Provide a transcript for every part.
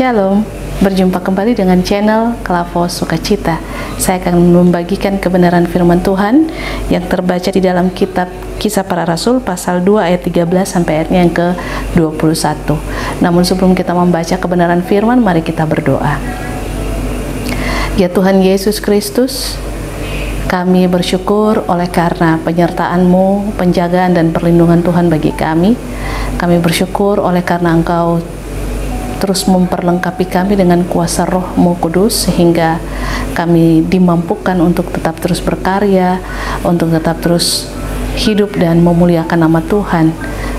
Shalom, berjumpa kembali dengan channel Klavo Sukacita. Saya akan membagikan kebenaran firman Tuhan yang terbaca di dalam kitab Kisah Para Rasul pasal 2 ayat 13 sampai ayatnya yang ke-21. Namun sebelum kita membaca kebenaran firman, mari kita berdoa. Ya Tuhan Yesus Kristus, kami bersyukur oleh karena penyertaan-Mu, penjagaan dan perlindungan Tuhan bagi kami. Kami bersyukur oleh karena Engkau terus memperlengkapi kami dengan kuasa Roh-Mu Kudus, sehingga kami dimampukan untuk tetap terus berkarya, untuk tetap terus hidup dan memuliakan nama Tuhan,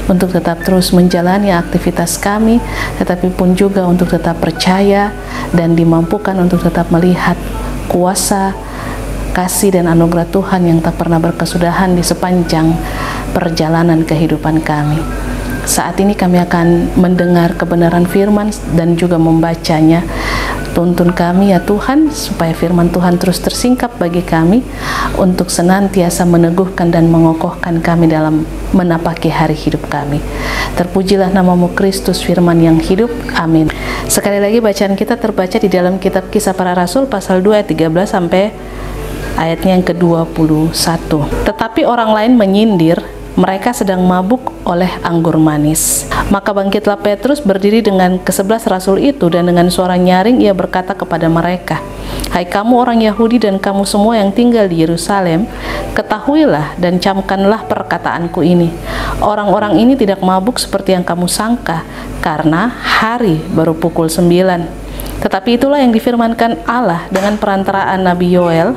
untuk tetap terus menjalani aktivitas kami, tetapi pun juga untuk tetap percaya dan dimampukan untuk tetap melihat kuasa, kasih dan anugerah Tuhan yang tak pernah berkesudahan di sepanjang perjalanan kehidupan kami. Saat ini kami akan mendengar kebenaran firman dan juga membacanya. Tuntun kami ya Tuhan, supaya firman Tuhan terus tersingkap bagi kami untuk senantiasa meneguhkan dan mengokohkan kami dalam menapaki hari hidup kami. Terpujilah nama-Mu Kristus, firman yang hidup. Amin. Sekali lagi bacaan kita terbaca di dalam kitab Kisah Para Rasul pasal 2 ayat 13 sampai ayatnya yang ke-21. Tetapi orang lain menyindir, mereka sedang mabuk oleh anggur manis. Maka bangkitlah Petrus berdiri dengan ke-11 rasul itu, dan dengan suara nyaring ia berkata kepada mereka, "Hai kamu orang Yahudi dan kamu semua yang tinggal di Yerusalem, ketahuilah dan camkanlah perkataanku ini. Orang-orang ini tidak mabuk seperti yang kamu sangka, karena hari baru pukul 9. Tetapi itulah yang difirmankan Allah dengan perantaraan Nabi Yoel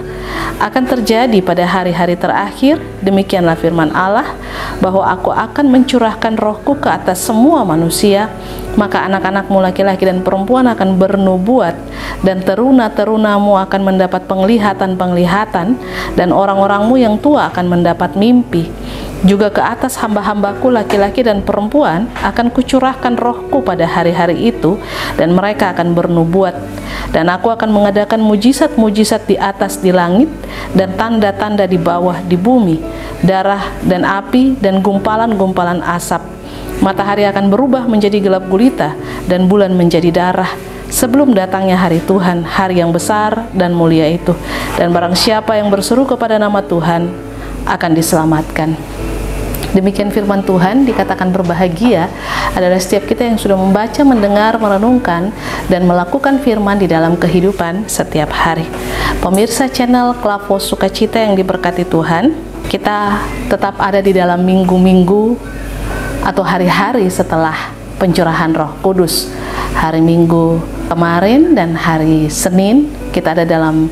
akan terjadi pada hari-hari terakhir. Demikianlah firman Allah, bahwa aku akan mencurahkan rohku ke atas semua manusia. Maka anak-anakmu laki-laki dan perempuan akan bernubuat, dan teruna-terunamu akan mendapat penglihatan-penglihatan, dan orang-orangmu yang tua akan mendapat mimpi. Juga ke atas hamba-hambaku laki-laki dan perempuan akan kucurahkan rohku pada hari-hari itu, dan mereka akan bernubuat. Dan aku akan mengadakan mujizat-mujizat di atas di langit, dan tanda-tanda di bawah di bumi, darah dan api dan gumpalan-gumpalan asap. Matahari akan berubah menjadi gelap gulita, dan bulan menjadi darah, sebelum datangnya hari Tuhan, hari yang besar dan mulia itu. Dan barang siapa yang berseru kepada nama Tuhan akan diselamatkan." Demikian firman Tuhan. Dikatakan berbahagia adalah setiap kita yang sudah membaca, mendengar, merenungkan, dan melakukan firman di dalam kehidupan setiap hari. Pemirsa channel Klavo Sukacita yang diberkati Tuhan, kita tetap ada di dalam minggu-minggu atau hari-hari setelah pencurahan Roh Kudus. Hari Minggu kemarin dan hari Senin kita ada dalam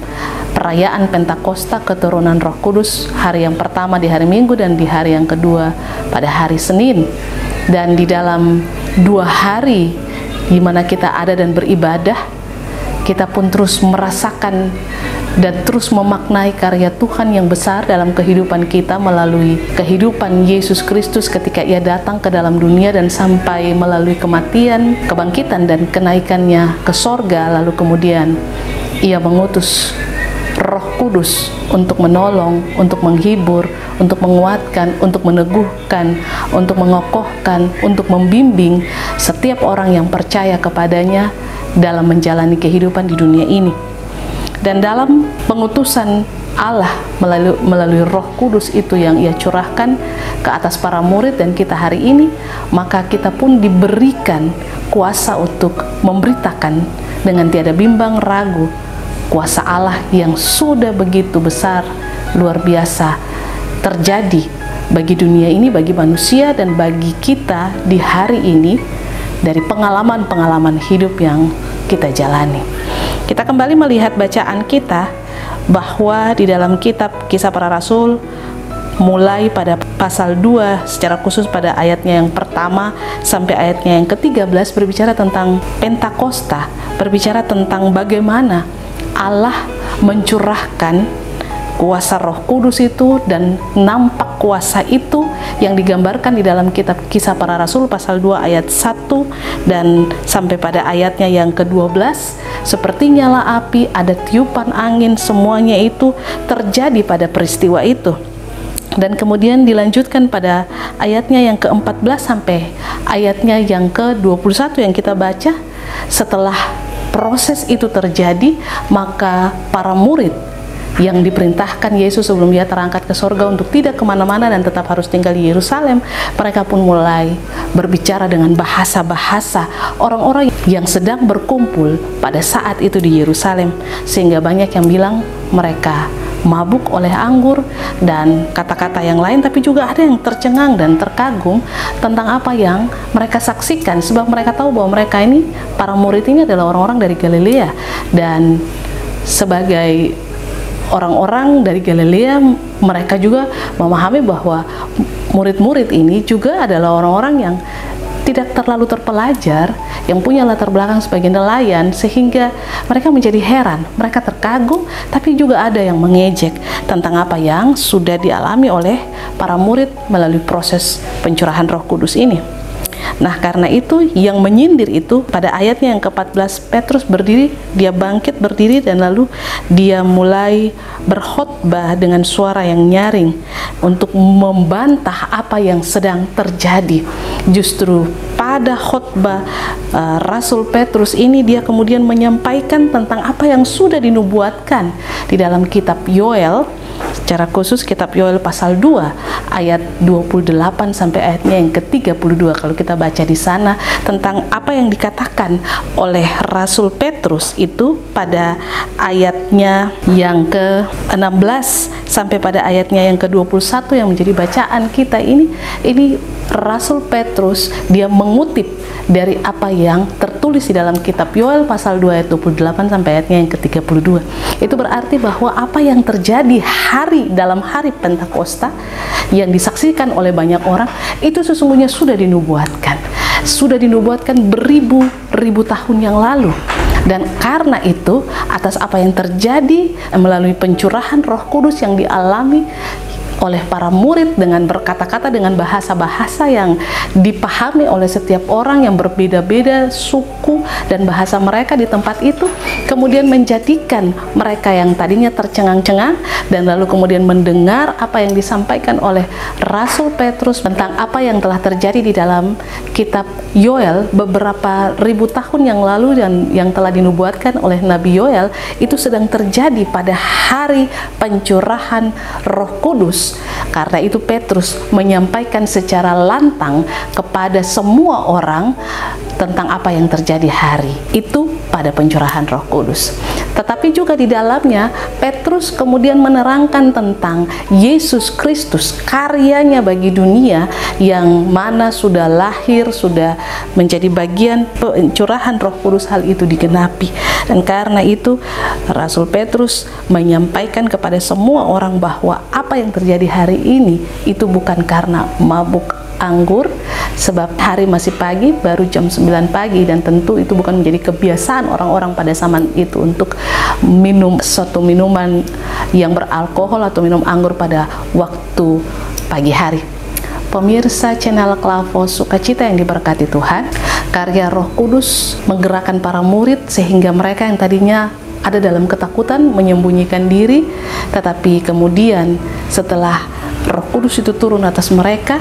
perayaan Pentakosta, keturunan Roh Kudus. Hari yang pertama di hari Minggu dan di hari yang kedua pada hari Senin. Dan di dalam 2 hari di mana kita ada dan beribadah, kita pun terus merasakan dan terus memaknai karya Tuhan yang besar dalam kehidupan kita melalui kehidupan Yesus Kristus ketika Ia datang ke dalam dunia dan sampai melalui kematian, kebangkitan dan kenaikannya ke sorga. Lalu kemudian Ia mengutus Roh Kudus untuk menolong, untuk menghibur, untuk menguatkan, untuk meneguhkan, untuk mengokohkan, untuk membimbing setiap orang yang percaya kepadanya dalam menjalani kehidupan di dunia ini. Dan dalam pengutusan Allah melalui Roh Kudus itu yang Ia curahkan ke atas para murid dan kita hari ini, maka kita pun diberikan kuasa untuk memberitakan dengan tiada bimbang ragu kuasa Allah yang sudah begitu besar, luar biasa terjadi bagi dunia ini, bagi manusia dan bagi kita di hari ini, dari pengalaman-pengalaman hidup yang kita jalani. Kita kembali melihat bacaan kita bahwa di dalam kitab Kisah Para Rasul, mulai pada pasal 2 secara khusus pada ayatnya yang pertama sampai ayatnya yang ke-13 berbicara tentang Pentakosta, berbicara tentang bagaimana Allah mencurahkan kuasa Roh Kudus itu, dan nampak kuasa itu yang digambarkan di dalam kitab Kisah Para Rasul pasal 2 ayat 1 dan sampai pada ayatnya yang ke-12. Seperti nyala api, ada tiupan angin, semuanya itu terjadi pada peristiwa itu. Dan kemudian dilanjutkan pada ayatnya yang ke-14 sampai ayatnya yang ke-21 yang kita baca. setelah proses itu terjadi, maka para murid yang diperintahkan Yesus sebelum dia terangkat ke sorga untuk tidak kemana-mana dan tetap harus tinggal di Yerusalem, mereka pun mulai berbicara dengan bahasa-bahasa orang-orang yang sedang berkumpul pada saat itu di Yerusalem, sehingga banyak yang bilang mereka mabuk oleh anggur dan kata-kata yang lain, tapi juga ada yang tercengang dan terkagum tentang apa yang mereka saksikan, sebab mereka tahu bahwa mereka ini, para murid ini adalah orang-orang dari Galilea, dan sebagai orang-orang dari Galilea, mereka juga memahami bahwa murid-murid ini juga adalah orang-orang yang tidak terlalu terpelajar, yang punya latar belakang sebagai nelayan, sehingga mereka menjadi heran, mereka terkagum, tapi juga ada yang mengejek tentang apa yang sudah dialami oleh para murid melalui proses pencurahan Roh Kudus ini. Nah, karena itu yang menyindir itu pada ayatnya yang ke-14, Petrus berdiri, dia bangkit berdiri dan lalu dia mulai berkhotbah dengan suara yang nyaring untuk membantah apa yang sedang terjadi. Justru pada khotbah Rasul Petrus ini dia kemudian menyampaikan tentang apa yang sudah dinubuatkan di dalam kitab Yoel, secara khusus kitab Yoel pasal 2 ayat 28 sampai ayatnya yang ke-32. Kalau kita baca di sana tentang apa yang dikatakan oleh Rasul Petrus itu pada ayatnya yang ke-16 sampai pada ayatnya yang ke-21 yang menjadi bacaan kita ini Rasul Petrus dia mengutip dari apa yang tertulis di dalam kitab Yoel pasal 2 ayat 28 sampai ayatnya yang ke-32. Itu berarti bahwa apa yang terjadi dalam hari Pentakosta yang disaksikan oleh banyak orang itu sesungguhnya sudah dinubuatkan beribu-ribu tahun yang lalu. Dan karena itu, atas apa yang terjadi melalui pencurahan Roh Kudus yang dialami oleh para murid dengan berkata-kata dengan bahasa-bahasa yang dipahami oleh setiap orang yang berbeda-beda suku dan bahasa mereka di tempat itu, kemudian menjadikan mereka yang tadinya tercengang-cengang dan lalu kemudian mendengar apa yang disampaikan oleh Rasul Petrus tentang apa yang telah terjadi di dalam kitab Yoel beberapa ribu tahun yang lalu dan yang telah dinubuatkan oleh Nabi Yoel itu sedang terjadi pada hari pencurahan Roh Kudus. Karena itu Petrus menyampaikan secara lantang kepada semua orang tentang apa yang terjadi hari itu pada pencurahan Roh Kudus. Tetapi juga di dalamnya Petrus kemudian menerangkan tentang Yesus Kristus, karyanya bagi dunia yang mana sudah lahir, sudah menjadi bagian pencurahan Roh Kudus, hal itu digenapi. Dan karena itu Rasul Petrus menyampaikan kepada semua orang bahwa apa yang terjadi hari ini itu bukan karena mabuk anggur, sebab hari masih pagi, baru jam 9 pagi, dan tentu itu bukan menjadi kebiasaan orang-orang pada zaman itu untuk minum suatu minuman yang beralkohol atau minum anggur pada waktu pagi hari. Pemirsa channel Klavo Sukacita yang diberkati Tuhan, karya Roh Kudus menggerakkan para murid sehingga mereka yang tadinya ada dalam ketakutan menyembunyikan diri, tetapi kemudian setelah Roh Kudus itu turun atas mereka,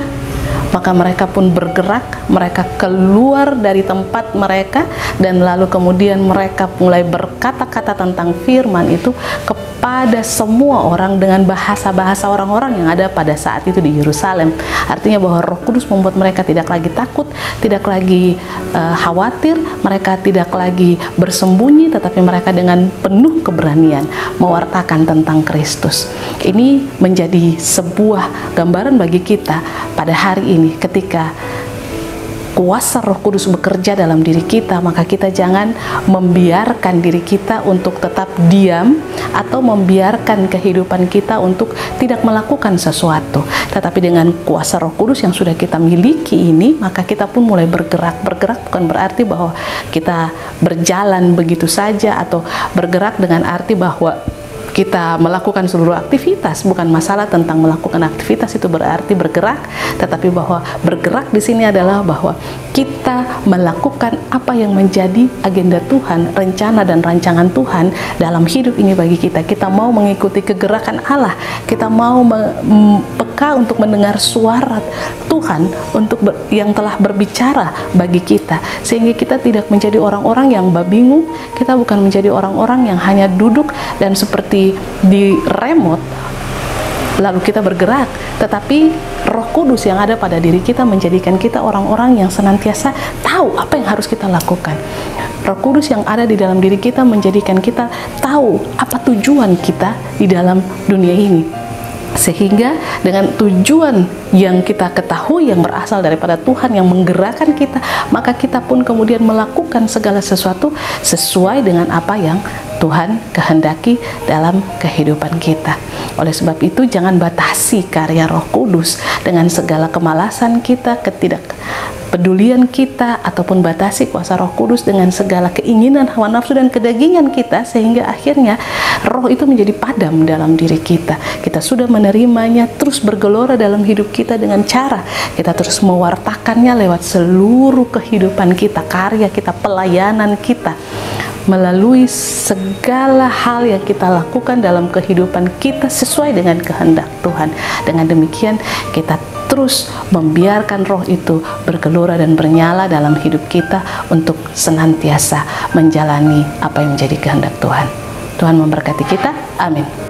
maka mereka pun bergerak, mereka keluar dari tempat mereka dan lalu kemudian mereka mulai berkata-kata tentang firman itu kepada semua orang dengan bahasa-bahasa orang-orang yang ada pada saat itu di Yerusalem. Artinya bahwa Roh Kudus membuat mereka tidak lagi takut, tidak lagi khawatir, mereka tidak lagi bersembunyi, tetapi mereka dengan penuh keberanian mewartakan tentang Kristus. Ini menjadi sebuah gambaran bagi kita pada hari ini. Ketika kuasa Roh Kudus bekerja dalam diri kita, maka kita jangan membiarkan diri kita untuk tetap diam atau membiarkan kehidupan kita untuk tidak melakukan sesuatu. Tetapi dengan kuasa Roh Kudus yang sudah kita miliki ini, maka kita pun mulai bergerak. Bergerak bukan berarti bahwa kita berjalan begitu saja atau bergerak dengan arti bahwa kita melakukan seluruh aktivitas. Bukan masalah tentang melakukan aktivitas itu berarti bergerak, tetapi bahwa bergerak di sini adalah bahwa kita melakukan apa yang menjadi agenda Tuhan, rencana dan rancangan Tuhan dalam hidup ini bagi kita. Kita mau mengikuti kegerakan Allah, kita mau peka untuk mendengar suara Tuhan yang telah berbicara bagi kita, sehingga kita tidak menjadi orang-orang yang bingung. Kita bukan menjadi orang-orang yang hanya duduk dan seperti di remote lalu kita bergerak, tetapi Roh Kudus yang ada pada diri kita menjadikan kita orang-orang yang senantiasa tahu apa yang harus kita lakukan. Roh Kudus yang ada di dalam diri kita menjadikan kita tahu apa tujuan kita di dalam dunia ini. Sehingga dengan tujuan yang kita ketahui yang berasal daripada Tuhan yang menggerakkan kita, maka kita pun kemudian melakukan segala sesuatu sesuai dengan apa yang Tuhan kehendaki dalam kehidupan kita. Oleh sebab itu, jangan batasi karya Roh Kudus dengan segala kemalasan kita, ketidakpedulian kita, ataupun batasi kuasa Roh Kudus dengan segala keinginan, hawa nafsu, dan kedagingan kita, sehingga akhirnya roh itu menjadi padam dalam diri kita. Kita sudah menerimanya, terus bergelora dalam hidup kita dengan cara kita terus mewartakannya lewat seluruh kehidupan kita, karya kita, pelayanan kita, melalui segala hal yang kita lakukan dalam kehidupan kita sesuai dengan kehendak Tuhan. Dengan demikian kita terus membiarkan roh itu bergelora dan bernyala dalam hidup kita untuk senantiasa menjalani apa yang menjadi kehendak Tuhan. Tuhan memberkati kita. Amin.